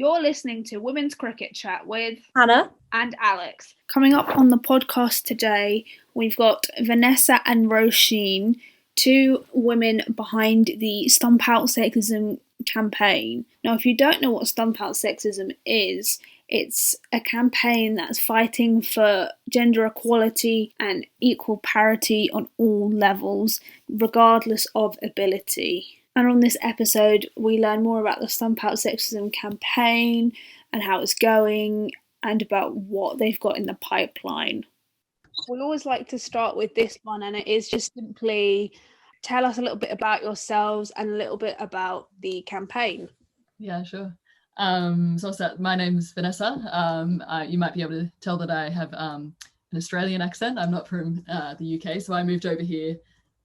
You're listening to Women's Cricket Chat with Hannah and Alex. Coming up on the podcast today, we've got Vanessa and Róisín, two women behind the Stump Out Sexism campaign. Now, if you don't know what Stump Out Sexism is, it's a campaign that's fighting for gender equality and equal parity on all levels, regardless of ability. And on this episode, we learn more about the Stump Out Sexism campaign and how it's going and about what they've got in the pipeline. We always like to start with this one, and it is just simply tell us a little bit about yourselves and a little bit about the campaign. Yeah, sure. So my name's Vanessa. You might be able to tell that I have an Australian accent. I'm not from the UK, so I moved over here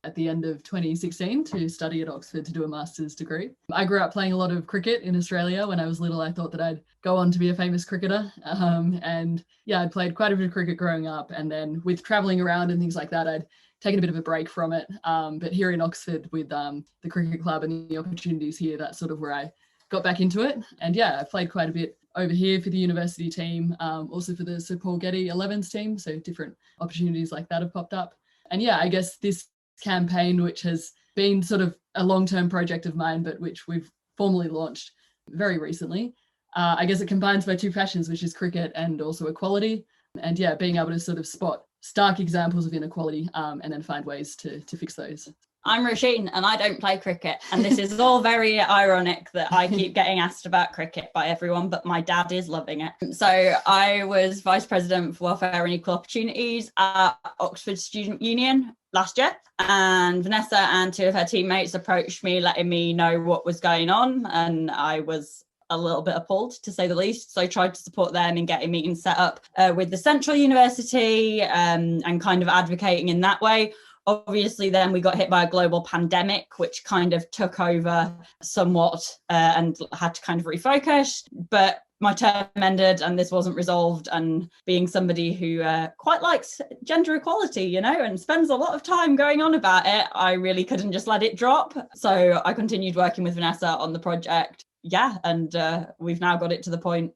at the end of 2016 to study at Oxford to do a master's degree. I grew up playing a lot of cricket in Australia. When I was little, I thought that I'd go on to be a famous cricketer. And yeah, I played quite a bit of cricket growing up. And then with traveling around and things like that, I'd taken a bit of a break from it. But here in Oxford with the cricket club and the opportunities here, that's sort of where I got back into it. And yeah, I played quite a bit over here for the university team, also for the Sir Paul Getty 11s team. So different opportunities like that have popped up. And yeah, I guess this campaign, which has been sort of a long-term project of mine, but which we've formally launched very recently. I guess it combines my two passions, which is cricket and also equality. And yeah, being able to sort of spot stark examples of inequality and then find ways to fix those. I'm Róisín and I don't play cricket, and this is all very ironic that I keep getting asked about cricket by everyone, but my dad is loving it. So I was Vice President for Welfare and Equal Opportunities at Oxford Student Union last year, and Vanessa and two of her teammates approached me letting me know what was going on, and I was a little bit appalled, to say the least. So I tried to support them in getting meetings set up with the Central University and kind of advocating in that way. Obviously, then we got hit by a global pandemic, which kind of took over somewhat and had to kind of refocus. But my term ended and this wasn't resolved. And being somebody who quite likes gender equality, you know, and spends a lot of time going on about it, I really couldn't just let it drop. So I continued working with Vanessa on the project. Yeah, and we've now got it to the point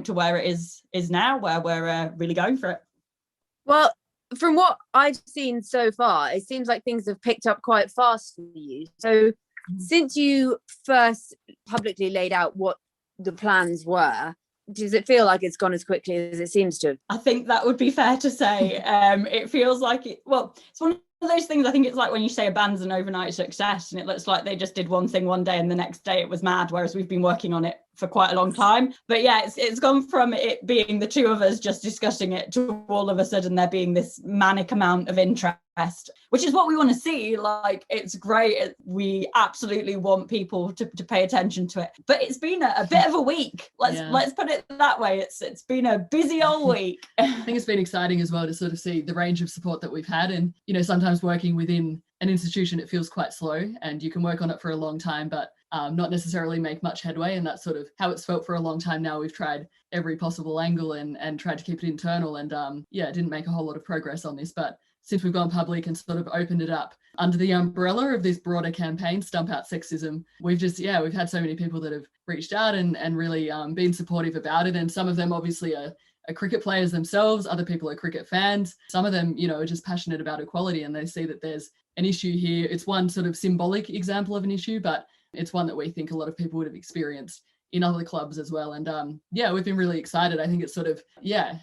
to where it is now, where we're really going for it. Well, from what I've seen so far, it seems like things have picked up quite fast for you. So since you first publicly laid out what the plans were, does it feel like it's gone as quickly as it seems to? I think that would be fair to say. It feels like it's one of those things. I think it's like when you say a band's an overnight success and it looks like they just did one thing one day and the next day it was mad, whereas we've been working on it for quite a long time. But yeah, it's gone from it being the two of us just discussing it to all of a sudden there being this manic amount of interest, which is what we want to see. Like, it's great. We absolutely want people to pay attention to it. But it's been a bit of a week. Let's put it that way. It's been a busy old week. I think it's been exciting as well to sort of see the range of support that we've had. And, you know, sometimes working within an institution, it feels quite slow and you can work on it for a long time, but not necessarily make much headway. And that's sort of how it's felt for a long time now. We've tried every possible angle and tried to keep it internal and didn't make a whole lot of progress on this. But since we've gone public and sort of opened it up under the umbrella of this broader campaign, Stump Out Sexism, we've had so many people that have reached out and really been supportive about it. And some of them obviously are cricket players themselves. Other people are cricket fans. Some of them, you know, are just passionate about equality and they see that there's an issue here. It's one sort of symbolic example of an issue, but it's one that we think a lot of people would have experienced in other clubs as well. And we've been really excited. I think it's sort of,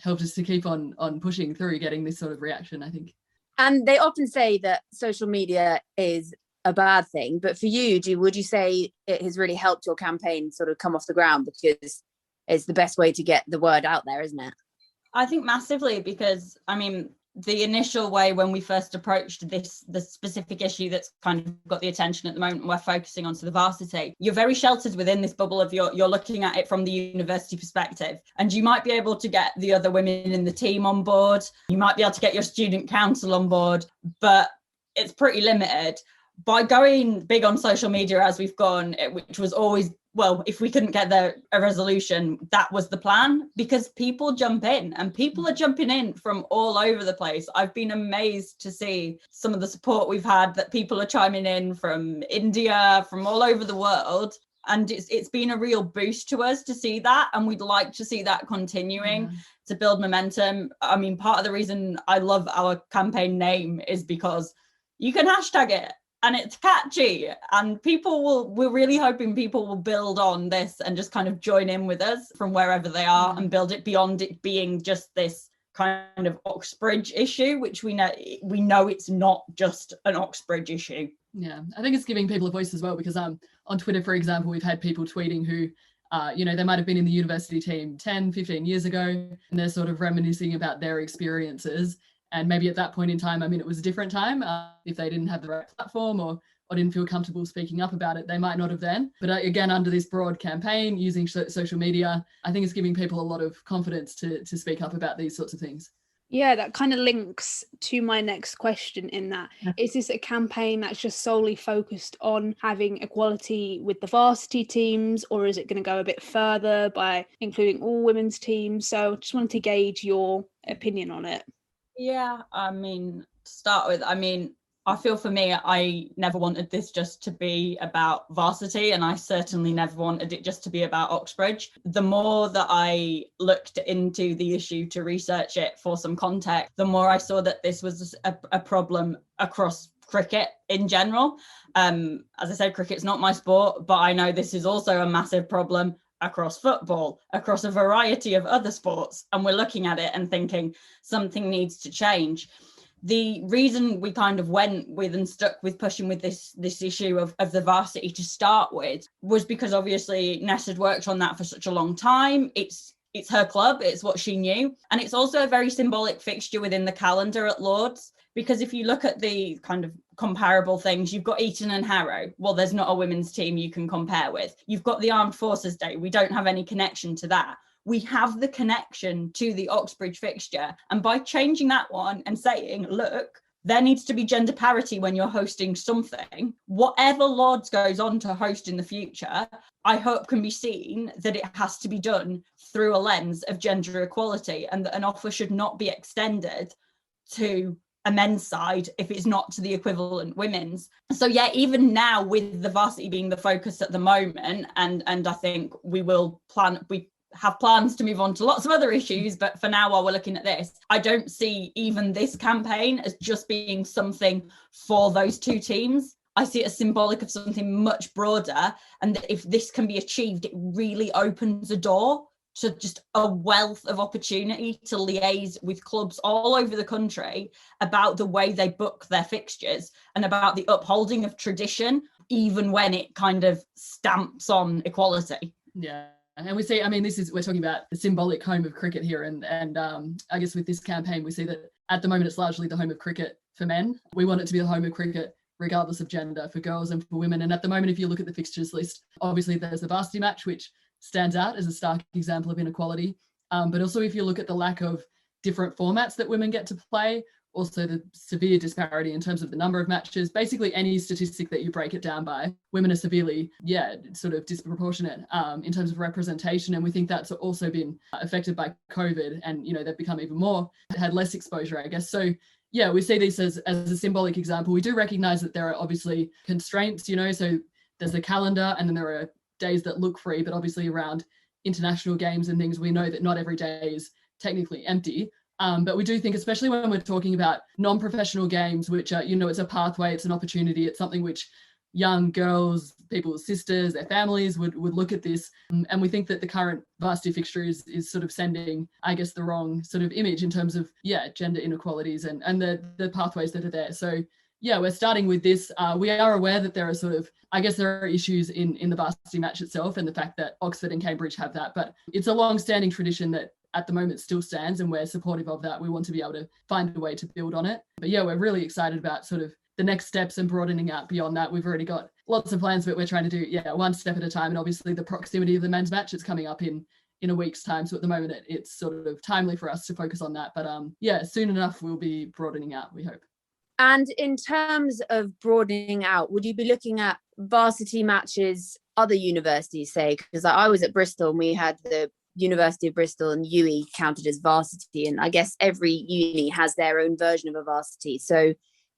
helped us to keep on pushing through, getting this sort of reaction, I think. And they often say that social media is a bad thing, but for you, would you say it has really helped your campaign sort of come off the ground because it's the best way to get the word out there, isn't it? I think massively, because I mean, the initial way when we first approached the specific issue that's kind of got the attention at the moment we're focusing on, to the varsity, you're very sheltered within this bubble of you're looking at it from the university perspective, and you might be able to get the other women in the team on board, you might be able to get your student council on board, but it's pretty limited. By going big on social media as we've gone, which was always, well, if we couldn't get a resolution, that was the plan, because people jump in and people are jumping in from all over the place. I've been amazed to see some of the support we've had, that people are chiming in from India, from all over the world. And it's been a real boost to us to see that, and we'd like to see that continuing to build momentum. I mean, part of the reason I love our campaign name is because you can hashtag it and it's catchy, and we're really hoping people will build on this and just kind of join in with us from wherever they are and build it beyond it being just this kind of Oxbridge issue, which we know it's not just an Oxbridge issue. Yeah, I think it's giving people a voice as well, because on Twitter, for example, we've had people tweeting who, they might have been in the university team 10, 15 years ago, and they're sort of reminiscing about their experiences. And maybe at that point in time, I mean, it was a different time. If they didn't have the right platform or didn't feel comfortable speaking up about it, they might not have then. But again, under this broad campaign, using social media, I think it's giving people a lot of confidence to speak up about these sorts of things. Yeah, that kind of links to my next question in that. Is this a campaign that's just solely focused on having equality with the varsity teams, or is it going to go a bit further by including all women's teams? So just wanted to gauge your opinion on it. Yeah, I mean, to start with, I feel for me, I never wanted this just to be about varsity, and I certainly never wanted it just to be about Oxbridge. The more that I looked into the issue to research it for some context, the more I saw that this was a problem across cricket in general. As I said, cricket's not my sport, but I know this is also a massive problem across football, across a variety of other sports. And we're looking at it and thinking something needs to change. The reason we kind of went with and stuck with pushing with this issue of the varsity to start with was because obviously Ness had worked on that for such a long time. It's her club, it's what she knew. And it's also a very symbolic fixture within the calendar at Lord's, because if you look at the kind of comparable things, you've got Eton and Harrow. Well, there's not a women's team you can compare with. You've got the Armed Forces Day. We don't have any connection to that. We have the connection to the Oxbridge fixture. And by changing that one and saying, look, there needs to be gender parity when you're hosting something, whatever Lords goes on to host in the future, I hope can be seen that it has to be done through a lens of gender equality, and that an offer should not be extended to a men's side if it's not to the equivalent women's. So yeah, even now with the varsity being the focus at the moment, and I think we have plans to move on to lots of other issues, but for now, while we're looking at this, I don't see even this campaign as just being something for those two teams. I see it as symbolic of something much broader, and that if this can be achieved, it really opens a door to just a wealth of opportunity to liaise with clubs all over the country about the way they book their fixtures and about the upholding of tradition, even when it kind of stamps on equality. Yeah. And we see, we're talking about the symbolic home of cricket here. And I guess with this campaign, we see that at the moment, it's largely the home of cricket for men. We want it to be the home of cricket, regardless of gender, for girls and for women. And at the moment, if you look at the fixtures list, obviously there's the varsity match, which stands out as a stark example of inequality. But also if you look at the lack of different formats that women get to play, also the severe disparity in terms of the number of matches, basically any statistic that you break it down by, women are severely, sort of disproportionate in terms of representation. And we think that's also been affected by COVID, and, they've become even more, had less exposure, I guess. So yeah, we see this as a symbolic example. We do recognize that there are obviously constraints, so there's the calendar, and then there are days that look free, but obviously around international games and things, we know that not every day is technically empty. But we do think, especially when we're talking about non-professional games, which are, it's a pathway, it's an opportunity, it's something which young girls, people's sisters, their families would look at this. And we think that the current varsity fixture is sort of sending, I guess, the wrong sort of image in terms of, gender inequalities and the pathways that are there. So yeah, we're starting with this. We are aware that there are issues in the varsity match itself, and the fact that Oxford and Cambridge have that, but it's a long-standing tradition that at the moment still stands, and we're supportive of that. We want to be able to find a way to build on it. But yeah, we're really excited about sort of the next steps and broadening out beyond that. We've already got lots of plans, but we're trying to do, one step at a time. And obviously the proximity of the men's match is coming up in a week's time. So at the moment, it's sort of timely for us to focus on that. But soon enough, we'll be broadening out, we hope. And in terms of broadening out, would you be looking at varsity matches other universities, say? Because I was at Bristol and we had the University of Bristol and UE counted as varsity, and I guess every uni has their own version of a varsity. So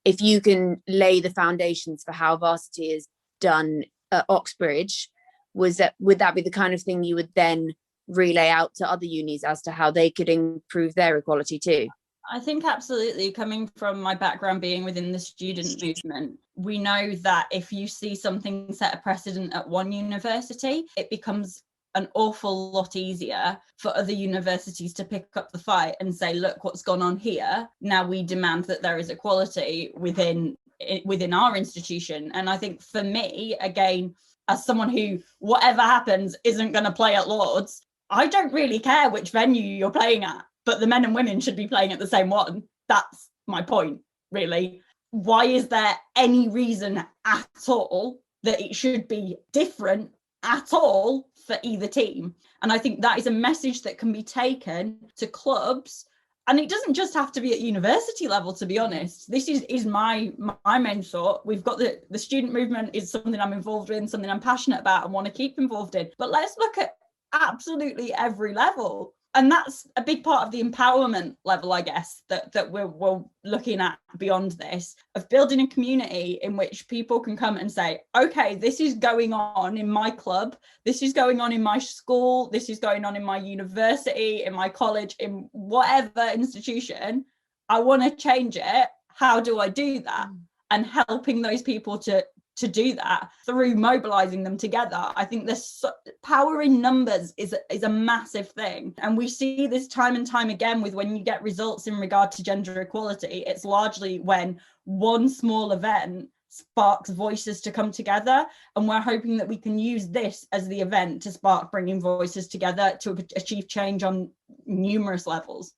if you can lay the foundations for how varsity is done at Oxbridge, would that be the kind of thing you would then relay out to other unis as to how they could improve their equality too? I think absolutely. Coming from my background being within the student movement, we know that if you see something set a precedent at one university, it becomes an awful lot easier for other universities to pick up the fight and say, look, what's gone on here. Now we demand that there is equality within our institution. And I think for me, again, as someone who, whatever happens, isn't going to play at Lord's, I don't really care which venue you're playing at, but the men and women should be playing at the same one. That's my point, really. Why is there any reason at all that it should be different at all for either team? And I think that is a message that can be taken to clubs. And it doesn't just have to be at university level, to be honest. This is my main thought. We've got the student movement is something I'm involved in, something I'm passionate about and want to keep involved in. But let's look at absolutely every level. And that's a big part of the empowerment level, I guess, that we're looking at beyond this, of building a community in which people can come and say, okay, this is going on in my club, this is going on in my school, this is going on in my university, in my college, in whatever institution. I want to change it. How do I do that? And helping those people to do that through mobilizing them together. I think there's power in numbers is a massive thing. And we see this time and time again with when you get results in regard to gender equality, it's largely when one small event sparks voices to come together. And we're hoping that we can use this as the event to spark bringing voices together to achieve change on numerous levels.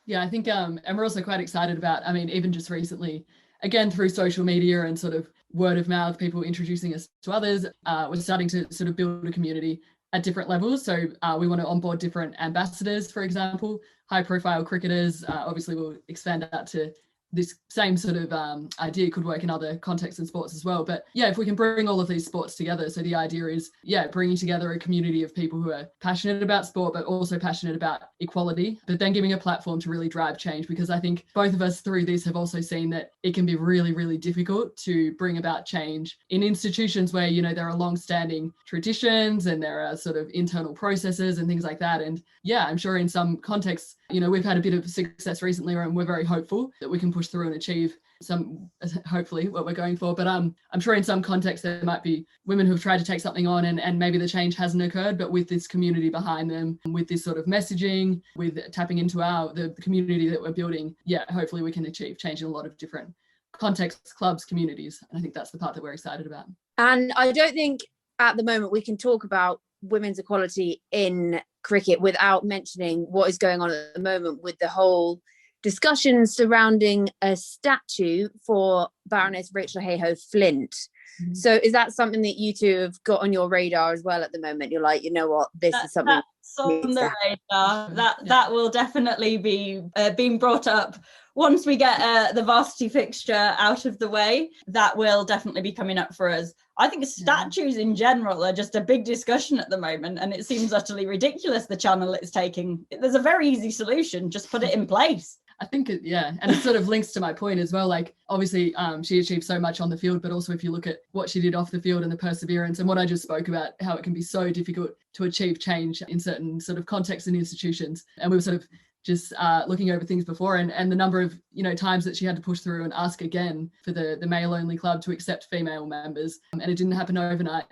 Yeah, I think, and we're also quite excited about, I mean, even just recently, again, through social media and sort of word of mouth, people introducing us to others, we're starting to sort of build a community at different levels. So we want to onboard different ambassadors, for example, high profile cricketers. Obviously, we'll expand that to this same sort of idea could work in other contexts and sports as well. But yeah, if we can bring all of these sports together. So the idea is, yeah, bringing together a community of people who are passionate about sport, but also passionate about equality, but then giving a platform to really drive change. Because I think both of us through this have also seen that it can be really, really difficult to bring about change in institutions where, you know, there are long-standing traditions and there are sort of internal processes and things like that. And yeah, I'm sure in some contexts, you know, we've had a bit of success recently and we're very hopeful that we can push through and achieve some, hopefully, what we're going for. But I'm sure in some contexts there might be women who've tried to take something on and maybe the change hasn't occurred, but with this community behind them, with this sort of messaging, with tapping into the community that we're building, yeah, hopefully we can achieve change in a lot of different contexts, clubs, communities. And I think that's the part that we're excited about. And I don't think at the moment we can talk about women's equality in cricket without mentioning what is going on at the moment with the whole discussion surrounding a statue for Baroness Rachel Hayhoe Flint. Mm-hmm. So is that something that you two have got on your radar as well at the moment? You're like, you know what, this is something that's on the radar. That will definitely be being brought up once we get the varsity fixture out of the way. That will definitely be coming up for us. I think statues in general are just a big discussion at the moment, and it seems utterly ridiculous the channel it's taking. There's a very easy solution, just put it in place. I think and it sort of links to my point as well. Like, obviously, she achieved so much on the field, but also if you look at what she did off the field and the perseverance and what I just spoke about, how it can be so difficult to achieve change in certain sort of contexts and institutions. And we were sort of just looking over things before and the number of, you know, times that she had to push through and ask again for the male only club to accept female members. And it didn't happen overnight.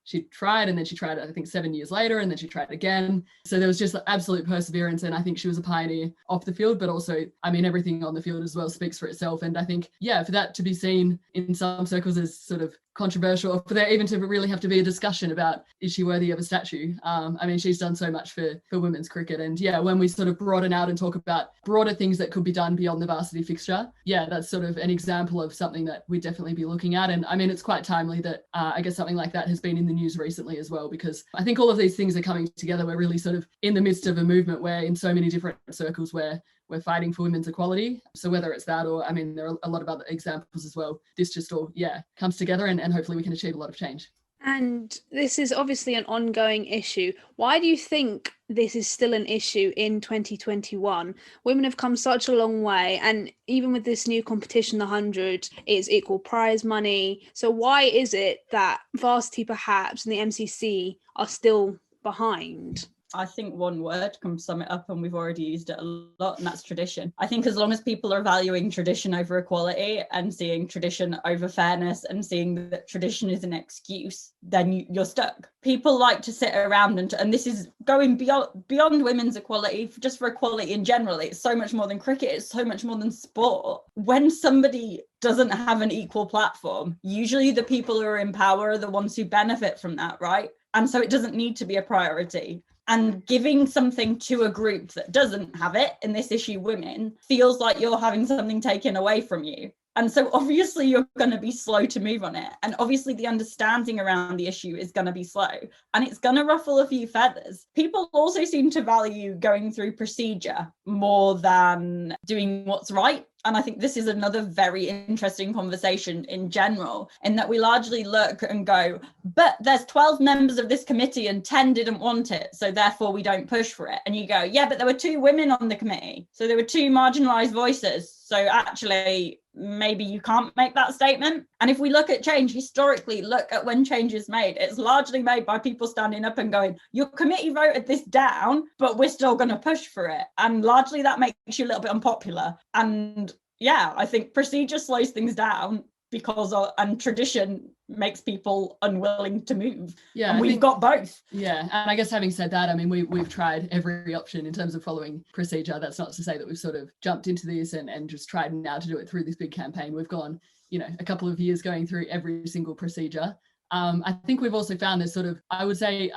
She tried, and then she tried, I think, 7 years later, and then she tried again. So there was just absolute perseverance, and I think she was a pioneer off the field, but also, I mean, everything on the field as well speaks for itself. And I think, yeah, for that to be seen in some circles as sort of controversial, or for there even to really have to be a discussion about, is she worthy of a statue? I mean, she's done so much for women's cricket. And yeah, when we sort of broaden out and talk about broader things that could be done beyond the varsity fixture, yeah, that's sort of an example of something that we'd definitely be looking at. And I mean, it's quite timely that I guess something like that has been in the news recently as well, because I think all of these things are coming together. We're really sort of in the midst of a movement where in so many different circles where we're fighting for women's equality. So whether it's that or, I mean, there are a lot of other examples as well, this just all, yeah, comes together and hopefully we can achieve a lot of change. And this is obviously an ongoing issue. Why do you think this is still an issue in 2021? Women have come such a long way, and even with this new competition, the 100, it's equal prize money. So why is it that Varsity perhaps and the MCC are still behind? I think one word can sum it up, and we've already used it a lot, and that's tradition. I think as long as people are valuing tradition over equality and seeing tradition over fairness and seeing that tradition is an excuse, then you're stuck. People like to sit around and this is going beyond women's equality, just for equality in general. It's so much more than cricket, it's so much more than sport. When somebody doesn't have an equal platform, usually the people who are in power are the ones who benefit from that, right? And so it doesn't need to be a priority. And giving something to a group that doesn't have it, in this issue, women, feels like you're having something taken away from you. And so obviously you're going to be slow to move on it. And obviously the understanding around the issue is going to be slow, and it's going to ruffle a few feathers. People also seem to value going through procedure more than doing what's right. And I think this is another very interesting conversation in general, in that we largely look and go, but there's 12 members of this committee and 10 didn't want it, so therefore we don't push for it. And you go, yeah, but there were 2 women on the committee, so there were 2 marginalized voices. So actually, maybe you can't make that statement. And if we look at change historically, look at when change is made, it's largely made by people standing up and going, your committee voted this down, but we're still going to push for it. And largely that makes you a little bit unpopular. And yeah, I think procedure slows things down because and tradition makes people unwilling to move. Yeah, and we've got both. Yeah, and I guess having said that, I mean, we've tried every option in terms of following procedure. That's not to say that we've sort of jumped into this and just tried now to do it through this big campaign. We've gone, a couple of years going through every single procedure. I think we've also found this sort of, I would say,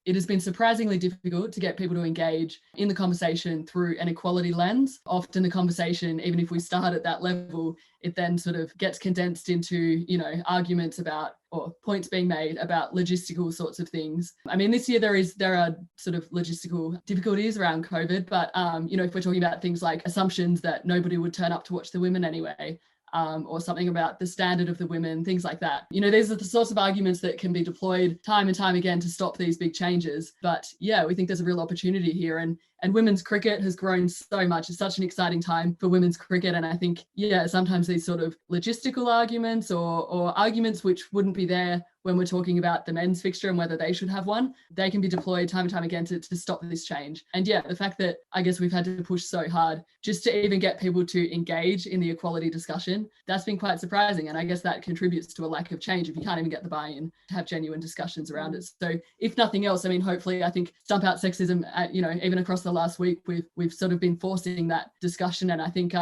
it has been surprisingly difficult to get people to engage in the conversation through an equality lens. Often the conversation, even if we start at that level, it then sort of gets condensed into, arguments about, or points being made about logistical sorts of things. I mean, this year there are sort of logistical difficulties around COVID, but, if we're talking about things like assumptions that nobody would turn up to watch the women anyway, or something about the standard of the women, things like that. These are the sorts of arguments that can be deployed time and time again to stop these big changes. But yeah, we think there's a real opportunity here. And women's cricket has grown so much. It's such an exciting time for women's cricket. And I think, yeah, sometimes these sort of logistical arguments or arguments which wouldn't be there when we're talking about the men's fixture and whether they should have one, they can be deployed time and time again to stop this change. And yeah, the fact that I guess we've had to push so hard just to even get people to engage in the equality discussion, that's been quite surprising. And I guess that contributes to a lack of change if you can't even get the buy-in to have genuine discussions around it. So if nothing else, I mean, hopefully, I think Stump Out Sexism, even across the last week, we've sort of been forcing that discussion. And I think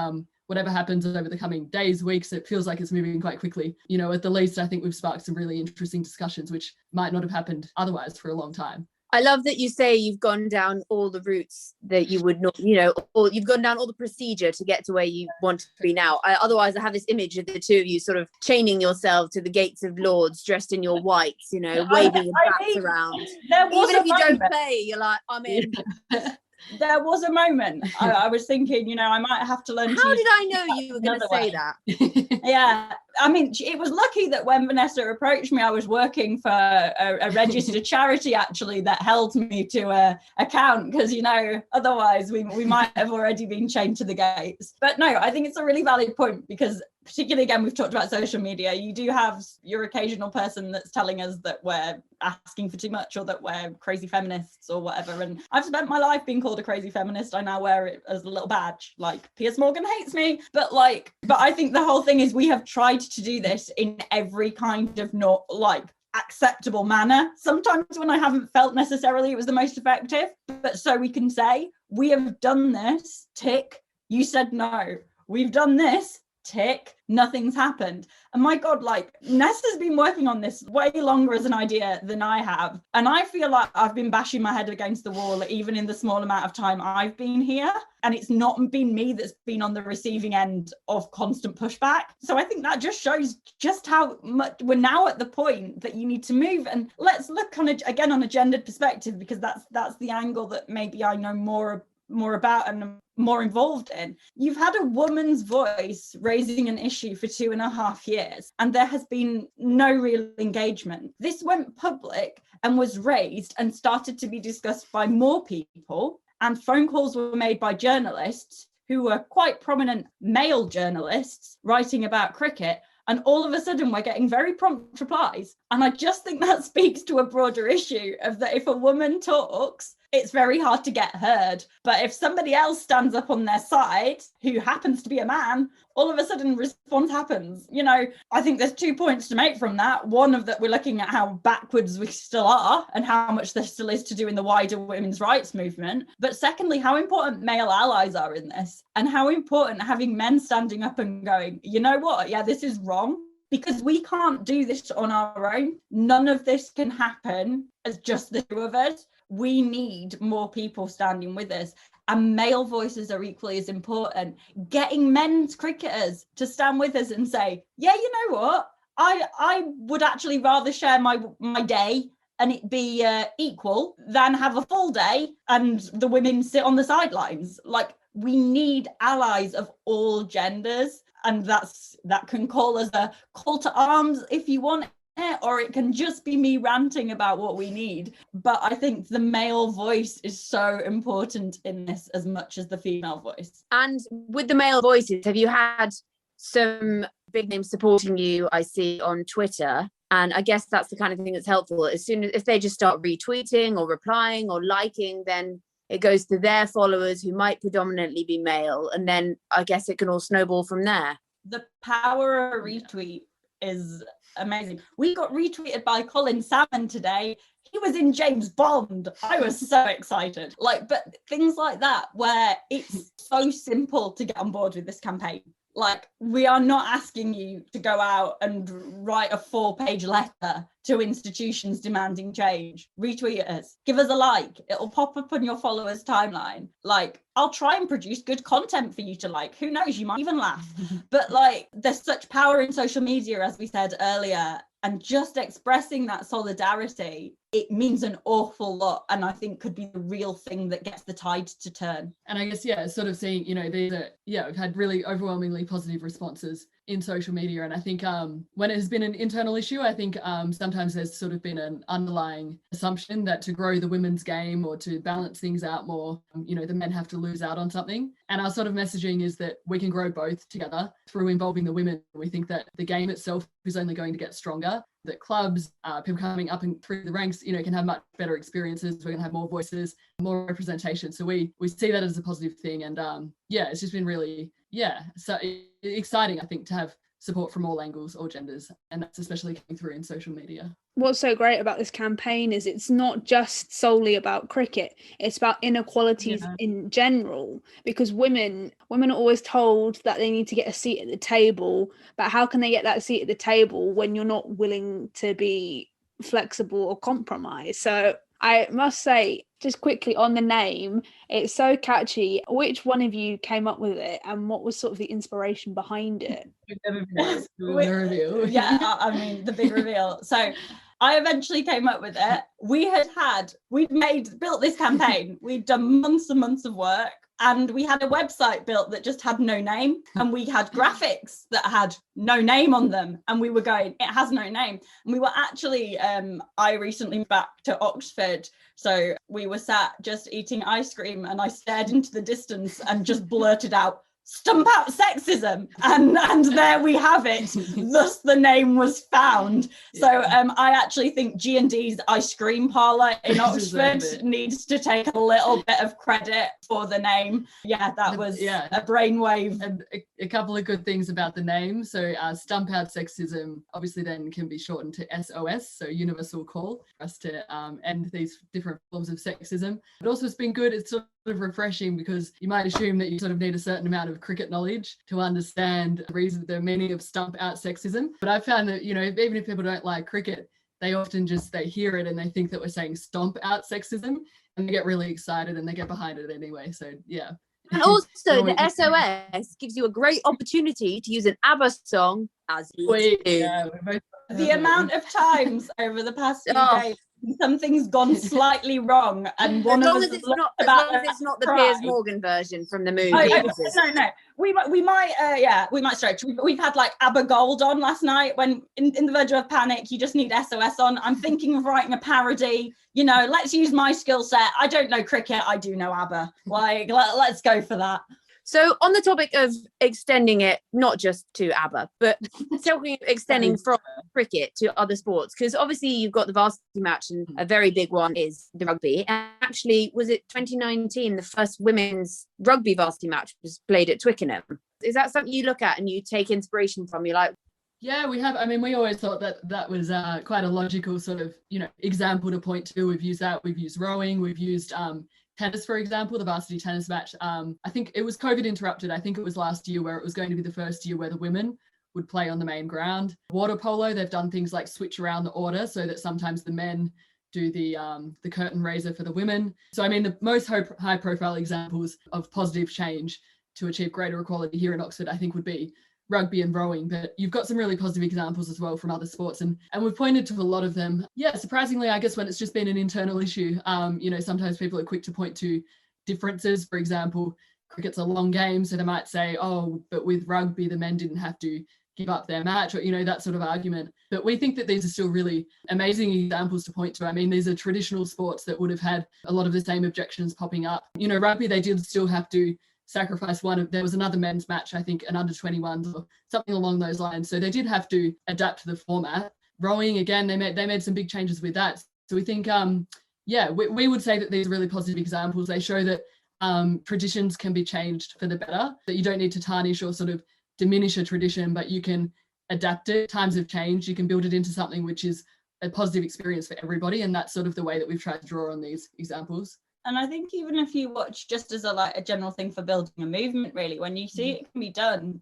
whatever happens over the coming days, weeks, it feels like it's moving quite quickly. At the least, I think we've sparked some really interesting discussions, which might not have happened otherwise for a long time. I love that you say you've gone down all the routes that you would not, or you've gone down all the procedure to get to where you want to be now. Otherwise, I have this image of the two of you sort of chaining yourself to the gates of Lords, dressed in your whites, waving your bats around. Even if you don't play, you're like, I'm in. There was a moment I was thinking, I might have to learn. How did I know you were going to say that? Yeah, I mean, it was lucky that when Vanessa approached me, I was working for a registered charity actually that held me to a account, because otherwise we might have already been chained to the gates. But no, I think it's a really valid point, because particularly, again, we've talked about social media. You do have your occasional person that's telling us that we're asking for too much or that we're crazy feminists or whatever. And I've spent my life being called a crazy feminist. I now wear it as a little badge. Like, Piers Morgan hates me. But I think the whole thing is we have tried to do this in every kind of not acceptable manner. Sometimes when I haven't felt necessarily it was the most effective. But so we can say, we have done this, tick. You said no. We've done this, tick, nothing's happened. And my God, Nessa's been working on this way longer as an idea than I have. And I feel like I've been bashing my head against the wall, even in the small amount of time I've been here. And it's not been me that's been on the receiving end of constant pushback. So I think that just shows just how much we're now at the point that you need to move. And let's look on a gendered perspective, because that's the angle that maybe I know more more about and more involved in. You've had a woman's voice raising an issue for 2.5 years, and there has been no real engagement. This went public and was raised and started to be discussed by more people, and phone calls were made by journalists who were quite prominent male journalists writing about cricket. And all of a sudden, we're getting very prompt replies. And I just think that speaks to a broader issue of that if a woman talks, it's very hard to get heard. But if somebody else stands up on their side, who happens to be a man, all of a sudden response happens. You know, I think there's 2 points to make from that. One of that, we're looking at how backwards we still are and how much there still is to do in the wider women's rights movement. But secondly, how important male allies are in this, and how important having men standing up and going, you know what, yeah, this is wrong. Because we can't do this on our own. None of this can happen as just the two of us. We need more people standing with us. And male voices are equally as important. Getting men's cricketers to stand with us and say, yeah, you know what? I would actually rather share my day and it be equal than have a full day and the women sit on the sidelines. Like, we need allies of all genders. And that can call us a call to arms if you want it, or it can just be me ranting about what we need. But I think the male voice is so important in this as much as the female voice. And with the male voices, have you had some big names supporting you, I see, on Twitter? And I guess that's the kind of thing that's helpful. As soon as if they just start retweeting or replying or liking, then it goes to their followers who might predominantly be male. And then I guess it can all snowball from there. The power of a retweet is amazing. We got retweeted by Colin Salmon today. He was in James Bond. I was so excited. But things like that, where it's so simple to get on board with this campaign. Like, we are not asking you to go out and write a 4-page letter to institutions demanding change. Retweet us, give us a like. It'll pop up on your followers' timeline. Like, I'll try and produce good content for you to like. Who knows, you might even laugh. But like, there's such power in social media, as we said earlier, and just expressing that solidarity, it means an awful lot, and I think could be the real thing that gets the tide to turn. And I guess, sort of seeing, these are, we've had really overwhelmingly positive responses in social media. And I think when it has been an internal issue, I think sometimes there's sort of been an underlying assumption that to grow the women's game or to balance things out more, the men have to lose out on something. And our sort of messaging is that we can grow both together through involving the women. We think that the game itself is only going to get stronger, that clubs, people coming up and through the ranks, can have much better experiences. We're going to have more voices, more representation. So we see that as a positive thing. And it's just been really, so exciting, I think, to have support from all angles, all genders, and that's especially coming through in social media. What's so great about this campaign is it's not just solely about cricket, it's about inequalities in general, because women are always told that they need to get a seat at the table, but how can they get that seat at the table when you're not willing to be flexible or compromise? So I must say, just quickly on the name, it's so catchy. Which one of you came up with it, and what was sort of the inspiration behind it? I mean, the big reveal. So I eventually came up with it. We'd built this campaign. We'd done months and months of work, and we had a website built that just had no name, and we had graphics that had no name on them, and we were going, it has no name. And we were actually, I recently moved back to Oxford, so we were sat just eating ice cream, and I stared into the distance and just blurted out, "Stump out sexism," and there we have it. Thus the name was found. So I actually think G&D's ice cream parlour in Oxford needs to take a little bit of credit for the name. That was a brainwave. And a couple of good things about the name. So Stump out sexism obviously then can be shortened to SOS, so universal call, for us to end these different forms of sexism. But also it's been good, it's sort of refreshing, because you might assume that you sort of need a certain amount of cricket knowledge to understand the meaning of stump out sexism. But I found that, even if people don't like cricket, they often they hear it and they think that we're saying stomp out sexism, and they get really excited and they get behind it anyway. So And also the SOS gives you a great opportunity to use an ABBA song as you do. The amount of times over the past few days something's gone slightly wrong, and one as of long us as it's looked not, as about long as it's not the cry. Piers Morgan version from the movie. No. We might stretch. We've had like ABBA Gold on last night. When in the verge of panic, you just need SOS on. I'm thinking of writing a parody. You know, let's use my skill set. I don't know cricket. I do know ABBA. Like, let's go for that. So on the topic of extending it, not just to ABBA, but extending from cricket to other sports, because obviously you've got the varsity match, and a very big one is the rugby. And actually, was it 2019, the first women's rugby varsity match was played at Twickenham? Is that something you look at and you take inspiration from? You're like, yeah, we have. I mean, we always thought that was quite a logical sort of, example to point to. We've used that. We've used rowing. We've used tennis, for example, the varsity tennis match. I think it was COVID interrupted. I think it was last year where it was going to be the first year where the women would play on the main ground. Water polo, they've done things like switch around the order so that sometimes the men do the curtain raiser for the women. So, I mean, the most high profile examples of positive change to achieve greater equality here in Oxford, I think, would be rugby and rowing, but you've got some really positive examples as well from other sports, and we've pointed to a lot of them. Yeah, surprisingly, I guess when it's just been an internal issue, sometimes people are quick to point to differences. For example, cricket's a long game, so they might say, oh, but with rugby the men didn't have to give up their match, or that sort of argument. But we think that these are still really amazing examples to point to. I mean, these are traditional sports that would have had a lot of the same objections popping up. Rugby, they did still have to sacrifice there was another men's match, I think, an under 21s or something along those lines. So they did have to adapt to the format. Rowing, again, they made some big changes with that. So we think, we would say that these are really positive examples. They show that traditions can be changed for the better, that you don't need to tarnish or sort of diminish a tradition, but you can adapt it. Times have changed. You can build it into something which is a positive experience for everybody. And that's sort of the way that we've tried to draw on these examples. And I think even if you watch just as a general thing for building a movement, really, when you see it can be done,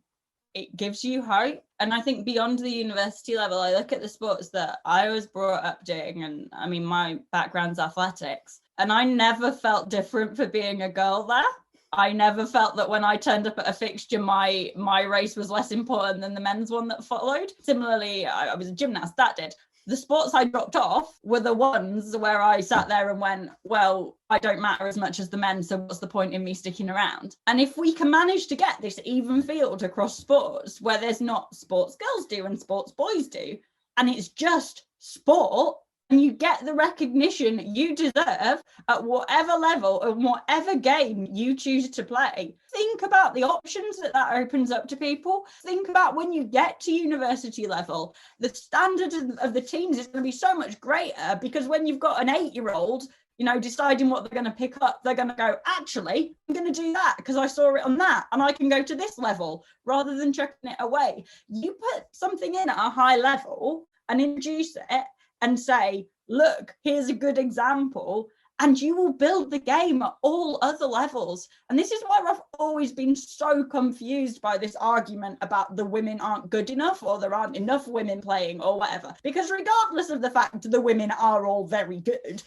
it gives you hope. And I think beyond the university level, I look at the sports that I was brought up doing, and I mean, my background's athletics, and I never felt different for being a girl there. I never felt that when I turned up at a fixture, my race was less important than the men's one that followed. Similarly, I was a gymnast, that did. The sports I dropped off were the ones where I sat there and went, well, I don't matter as much as the men, so what's the point in me sticking around? And if we can manage to get this even field across sports, where there's not sports girls do and sports boys do, and it's just sport, and you get the recognition you deserve at whatever level and whatever game you choose to play. Think about the options that opens up to people. Think about when you get to university level, the standard of the teams is going to be so much greater, because when you've got an 8-year-old, deciding what they're going to pick up, they're going to go, actually, I'm going to do that because I saw it on that and I can go to this level, rather than chucking it away. You put something in at a high level and introduce it and say, look, here's a good example, and you will build the game at all other levels. And this is why I've always been so confused by this argument about the women aren't good enough, or there aren't enough women playing, or whatever. Because regardless of the fact the women are all very good,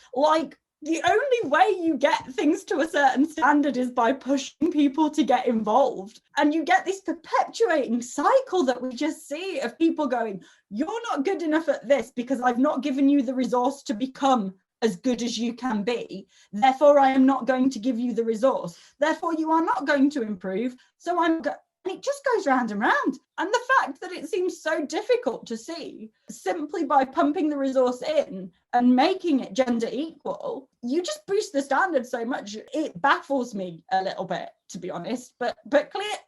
the only way you get things to a certain standard is by pushing people to get involved. And you get this perpetuating cycle that we just see of people going, you're not good enough at this because I've not given you the resource to become as good as you can be. Therefore, I am not going to give you the resource. Therefore, you are not going to improve. So and it just goes round and round. And the fact that it seems so difficult to see, simply by pumping the resource in and making it gender equal, you just boost the standard so much. It baffles me a little bit, to be honest. But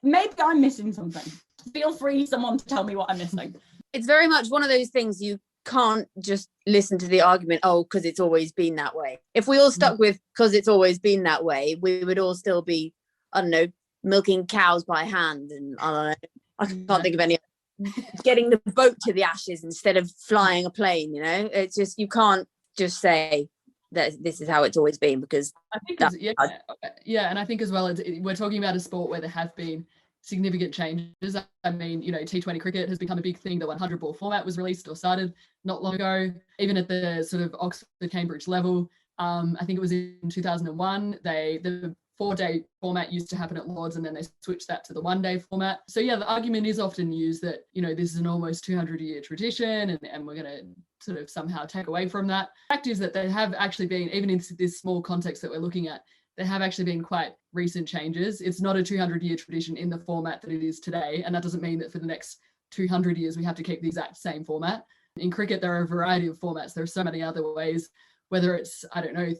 maybe I'm missing something. Feel free, someone, to tell me what I'm missing. It's very much one of those things you can't just listen to the argument, oh, because it's always been that way. If we all stuck with because it's always been that way, we would all still be, I don't know, milking cows by hand, and I don't know, I can't think of any, getting the boat to the Ashes instead of flying a plane. It's just, you can't just say that this is how it's always been, because I think and I think as well, we're talking about a sport where there have been significant changes. I mean, T20 cricket has become a big thing. The 100 ball format was released or started not long ago. Even at the sort of Oxford Cambridge level, I think it was in 2001, the 4-day format used to happen at Lords, and then they switched that to the 1-day format. So yeah, the argument is often used that, this is an almost 200-year tradition and we're going to sort of somehow take away from that. The fact is that there have actually been, even in this small context that we're looking at, there have actually been quite recent changes. It's not a 200-year tradition in the format that it is today, and that doesn't mean that for the next 200 years we have to keep the exact same format. In cricket, there are a variety of formats. There are so many other ways, whether it's,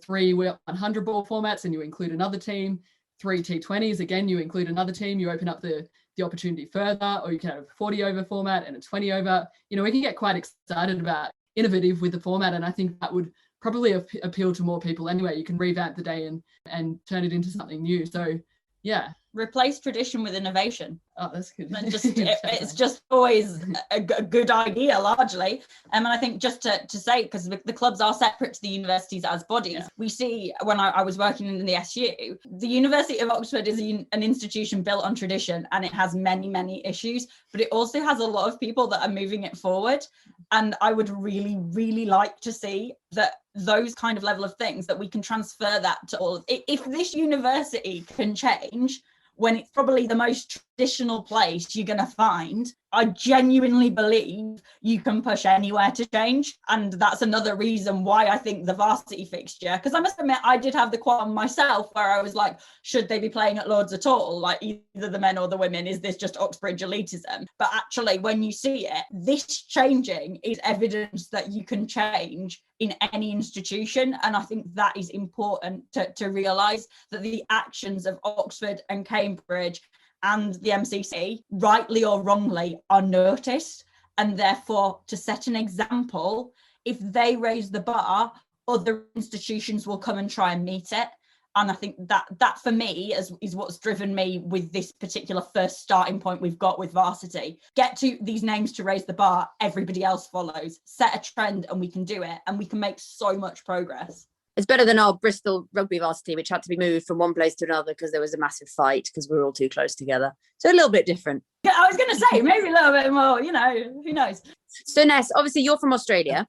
3 100 ball formats and you include another team, 3 T20s, again, you include another team, you open up the opportunity further, or you can have a 40 over format and a 20 over. We can get quite excited about innovative with the format, and I think that would probably appeal to more people anyway. You can revamp the day and turn it into something new. So yeah. Replace tradition with innovation. Oh, that's good. It's just always a good idea, largely. And I think just to say, because the clubs are separate to the universities as bodies, we see when I was working in the SU, the University of Oxford is an institution built on tradition, and it has many, many issues, but it also has a lot of people that are moving it forward. And I would really, really like to see that those kind of level of things, that we can transfer that to all. If this university can change when it's probably the most traditional place you're going to find, I genuinely believe you can push anywhere to change. And that's another reason why I think the varsity fixture, because I must admit, I did have the qualm myself where I was like, should they be playing at Lords at all? Like, either the men or the women, is this just Oxbridge elitism? But actually, when you see it, this changing is evidence that you can change in any institution. And I think that is important to realise, that the actions of Oxford and Cambridge and the MCC, rightly or wrongly, are noticed, and therefore to set an example, if they raise the bar, other institutions will come and try and meet it. And I think that for me is what's driven me with this particular first starting point we've got with varsity. Get to these names to raise the bar, everybody else follows. Set a trend and we can do it, and we can make so much progress. It's better than our Bristol rugby varsity, which had to be moved from one place to another because there was a massive fight because we were all too close together. So a little bit different. Yeah, I was going to say, maybe a little bit more, who knows? So Ness, obviously you're from Australia.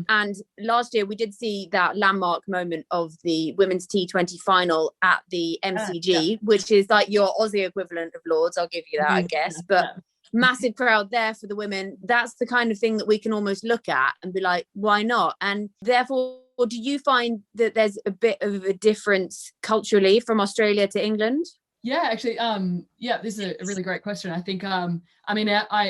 And last year we did see that landmark moment of the women's T20 final at the MCG, which is like your Aussie equivalent of Lords. I'll give you that, I guess. But massive crowd there for the women. That's the kind of thing that we can almost look at and be like, why not? And therefore, do you find that there's a bit of a difference culturally from Australia to England? Yeah, actually, this is a really great question. I think, I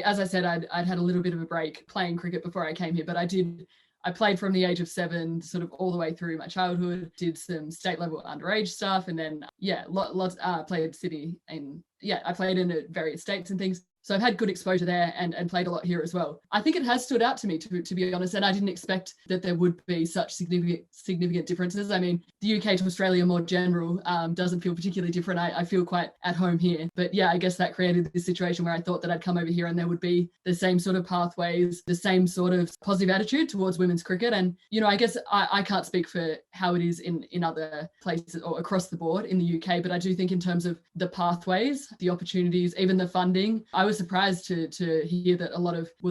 as I said, I'd had a little bit of a break playing cricket before I came here, but I played from the age of 7, sort of all the way through my childhood, did some state level underage stuff, and then, played Sydney, and I played in various states and things. So I've had good exposure there and played a lot here as well. I think it has stood out to me, to be honest, and I didn't expect that there would be such significant differences. I mean, the UK to Australia more general doesn't feel particularly different. I feel quite at home here. But yeah, I guess that created this situation where I thought that I'd come over here and there would be the same sort of pathways, the same sort of positive attitude towards women's cricket. And, I guess I can't speak for how it is in other places or across the board in the UK, but I do think in terms of the pathways, the opportunities, even the funding, I was surprised to hear that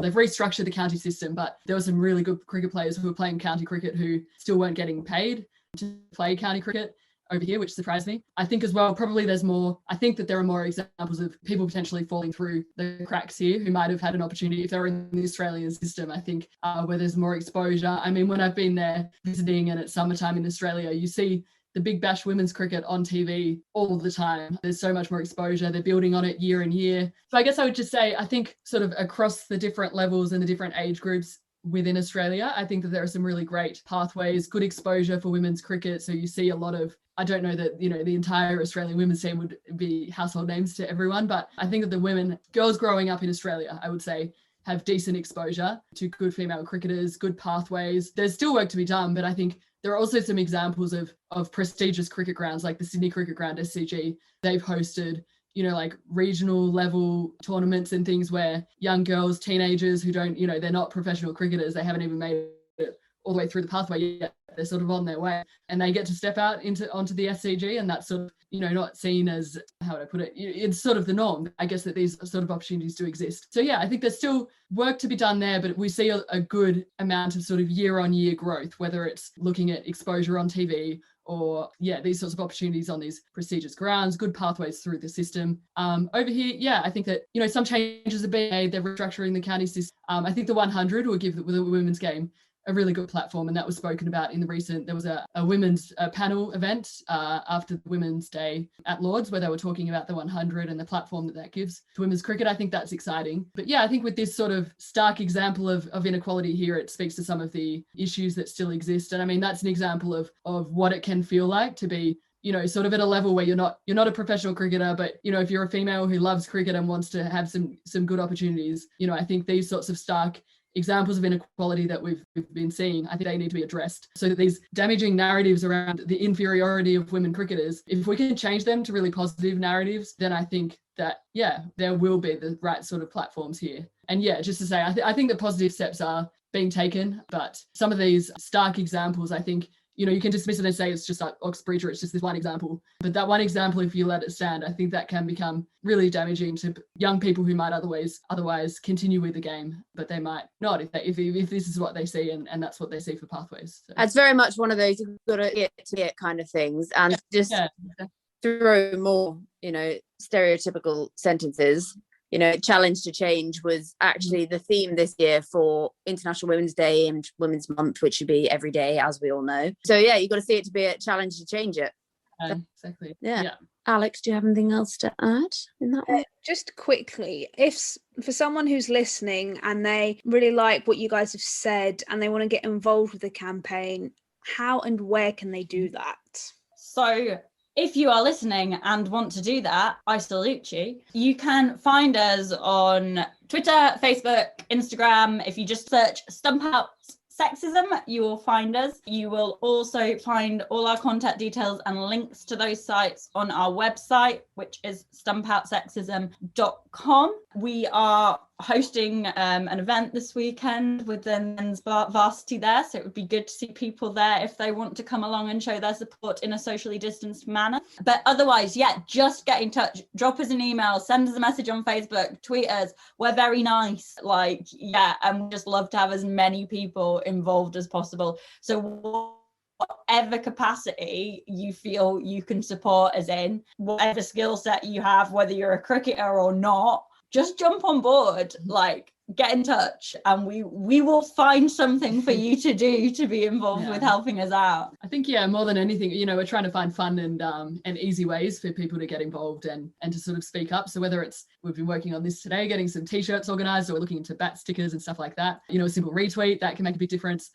they've restructured the county system, but there were some really good cricket players who were playing county cricket who still weren't getting paid to play county cricket over here, which surprised me. I think as well, probably I think that there are more examples of people potentially falling through the cracks here who might have had an opportunity if they're in the Australian system, I think, where there's more exposure. I mean, when I've been there visiting and it's summertime in Australia, you see the Big Bash women's cricket on TV all the time. There's so much more exposure. They're building on it year and year. So I guess I would just say, I think sort of across the different levels and the different age groups within Australia, I think that there are some really great pathways, good exposure for women's cricket. So you see a lot of, I don't know that, the entire Australian women's team would be household names to everyone, but I think that the girls growing up in Australia, I would say, have decent exposure to good female cricketers, good pathways. There's still work to be done, but I think there are also some examples of prestigious cricket grounds like the Sydney Cricket Ground, SCG. They've hosted, like regional level tournaments and things where young girls, teenagers who don't, they're not professional cricketers, they haven't even made it all the way through the pathway yet. They're sort of on their way and they get to step out onto the SCG, and that's sort of, not seen as, how would I put it? It's sort of the norm, I guess, that these sort of opportunities do exist. So yeah, I think there's still work to be done there, but we see a good amount of sort of year on year growth, whether it's looking at exposure on TV or these sorts of opportunities on these prestigious grounds, good pathways through the system. Over here, I think that, some changes have been made. They're restructuring the county system. I think the 100 will give the women's game a really good platform, and that was spoken about in the recent, there was a women's panel event after Women's Day at Lords, where they were talking about the 100 and the platform that gives to women's cricket. I think that's exciting. But I think with this sort of stark example of inequality here, it speaks to some of the issues that still exist. And I mean, that's an example of what it can feel like to be sort of at a level where you're not a professional cricketer, but if you're a female who loves cricket and wants to have some good opportunities, I think these sorts of stark examples of inequality that we've been seeing, I think they need to be addressed, so that these damaging narratives around the inferiority of women cricketers, if we can change them to really positive narratives, then I think that, there will be the right sort of platforms here. And just to say, I think the positive steps are being taken, but some of these stark examples, I think, you can dismiss it and say it's just like Oxbridge, or it's just this one example. But that one example, if you let it stand, I think that can become really damaging to young people who might otherwise continue with the game, but they might not if this is what they see and that's what they see for pathways. So. It's very much one of those you've got to get it kind of things, and throw more, stereotypical sentences. Challenge to change was actually the theme this year for International Women's Day and Women's Month, which should be every day, as we all know. So you've got to see it to be a challenge to change it. Exactly. Yeah. Alex, do you have anything else to add in that way? Just quickly, if for someone who's listening and they really like what you guys have said and they want to get involved with the campaign, how and where can they do that? So if you are listening and want to do that, I salute you. You can find us on Twitter, Facebook, Instagram. If you just search Stump Out Sexism, you will find us. You will also find all our contact details and links to those sites on our website, which is stumpoutsexism.com. We are hosting an event this weekend with the men's varsity there, so it would be good to see people there if they want to come along and show their support in a socially distanced manner. But otherwise, just get in touch, drop us an email, send us a message on Facebook, tweet us. We're very nice, and we just love to have as many people involved as possible. So whatever capacity you feel you can support us in, whatever skill set you have, whether you're a cricketer or not, just jump on board, get in touch, and we will find something for you to do to be involved with helping us out. I think more than anything, we're trying to find fun and easy ways for people to get involved and to sort of speak up. So whether it's, we've been working on this today, getting some t-shirts organized, or we're looking into bat stickers and stuff like that, a simple retweet that can make a big difference,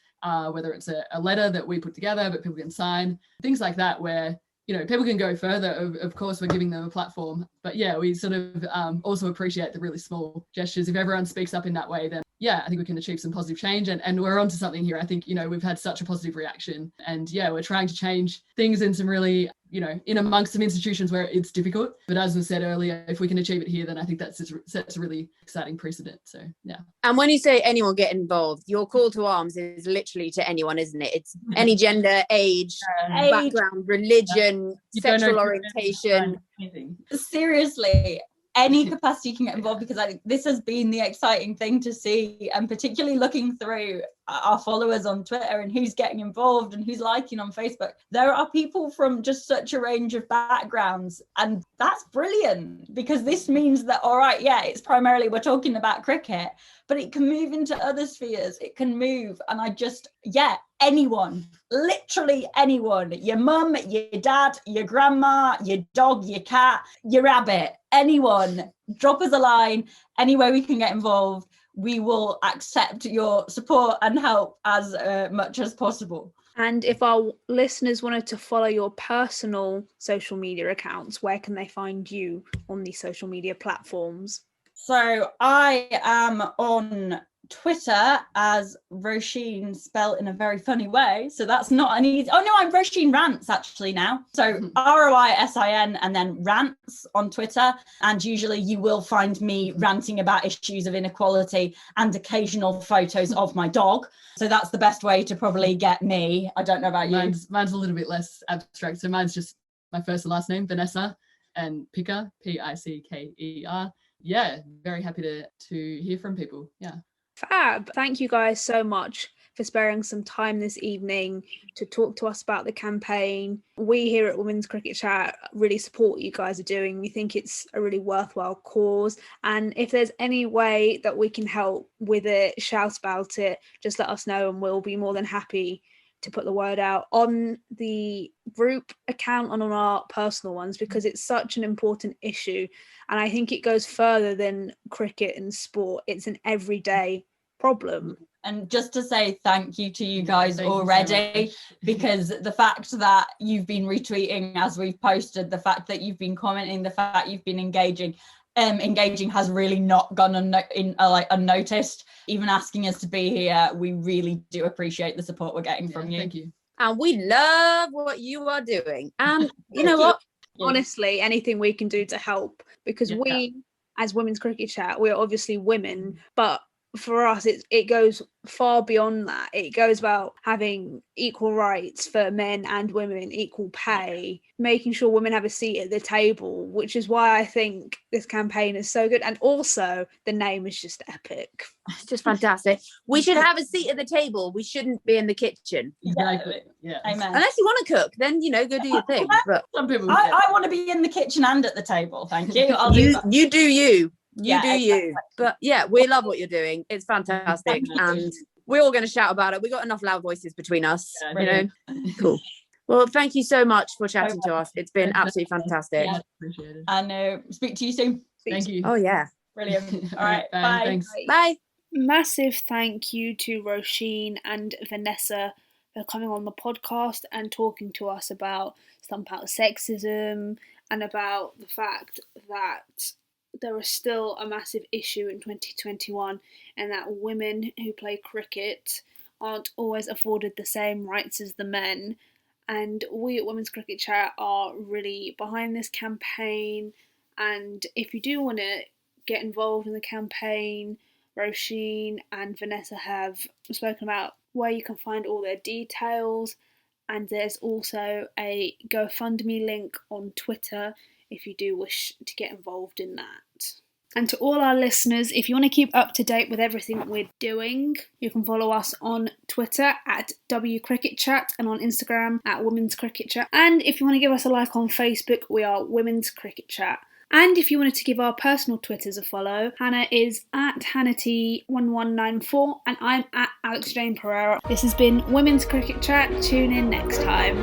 whether it's a letter that we put together but people can sign, things like that, where people can go further. Of course, we're giving them a platform, but we sort of also appreciate the really small gestures. If everyone speaks up in that way, then I think we can achieve some positive change, and we're onto something here. I think we've had such a positive reaction, and we're trying to change things in some really in amongst some institutions where it's difficult. But as was said earlier, if we can achieve it here, then I think that sets a really exciting precedent. So And when you say anyone get involved, your call to arms is literally to anyone, isn't it? It's any gender, age, background, religion, sexual orientation. Seriously, any capacity you can get involved, because I think this has been the exciting thing to see, and particularly looking through our followers on Twitter and who's getting involved and who's liking on Facebook. There are people from just such a range of backgrounds, and that's brilliant, because this means that, all right, it's primarily we're talking about cricket, but it can move into other spheres. It can move, and I just, anyone, literally anyone, your mum, your dad, your grandma, your dog, your cat, your rabbit, anyone, drop us a line. Any way we can get involved, we will accept your support and help as much as possible. And if our listeners wanted to follow your personal social media accounts, where can they find you on these social media platforms? So I am on Twitter as Róisín, spelled in a very funny way. So that's not an easy. Oh no, I'm Róisín Rants actually now. So Roisin and then Rants on Twitter. And usually you will find me ranting about issues of inequality and occasional photos of my dog. So that's the best way to probably get me. I don't know about you. Mine's a little bit less abstract. So mine's just my first and last name, Vanessa, and Picker, Pickeer. Very happy to hear from people. Fab. Thank you guys so much for sparing some time this evening to talk to us about the campaign. We here at Women's Cricket Chat really support what you guys are doing. We think it's a really worthwhile cause. And if there's any way that we can help with it, shout about it, just let us know and we'll be more than happy to put the word out on the group account and on our personal ones, because it's such an important issue. And I think it goes further than cricket and sport. It's an everyday problem. And just to say thank you to you guys Thank you so already, much. because the fact that you've been retweeting as we've posted, the fact that you've been commenting, the fact you've been engaging has really not gone unnoticed. Even asking us to be here, we really do appreciate the support we're getting from you. Thank you. And we love what you are doing. And you know what? Honestly, anything we can do to help, because we, as Women's Cricket Chat, we're obviously women, but for us it goes far beyond that. It goes about having equal rights for men and women, equal pay, making sure women have a seat at the table, which is why I think this campaign is so good. And also the name is just epic. It's just fantastic. We should have a seat at the table. We shouldn't be in the kitchen. Exactly. Yeah. Amen. Unless you want to cook, then go do your thing. But Some people. I want to be in the kitchen and at the table. Thank you. you do you. You do exactly. you. But yeah, we love what you're doing. It's fantastic. And we're all going to shout about it. We got enough loud voices between us. Cool. Well, thank you so much for chatting to us. It's been absolutely fantastic. Yeah. Appreciate it. And speak to you soon. Thank you. Oh yeah. Brilliant. All right. Bye. Bye. Thanks. Bye. Massive thank you to Róisín and Vanessa for coming on the podcast and talking to us about Stump Out Sexism and about the fact that there is still a massive issue in 2021 and that women who play cricket aren't always afforded the same rights as the men. And we at Women's Cricket Chat are really behind this campaign. And if you do want to get involved in the campaign, Róisín and Vanessa have spoken about where you can find all their details. And there's also a GoFundMe link on Twitter if you do wish to get involved in that. And to all our listeners, if you want to keep up to date with everything we're doing, you can follow us on Twitter at WCricketChat and on Instagram at Women's Cricket Chat. And if you want to give us a like on Facebook, we are Women's Cricket Chat. And if you wanted to give our personal Twitters a follow, Hannah is at HannahT1194 and I'm at Alex Jane Pereira. This has been Women's Cricket Chat. Tune in next time.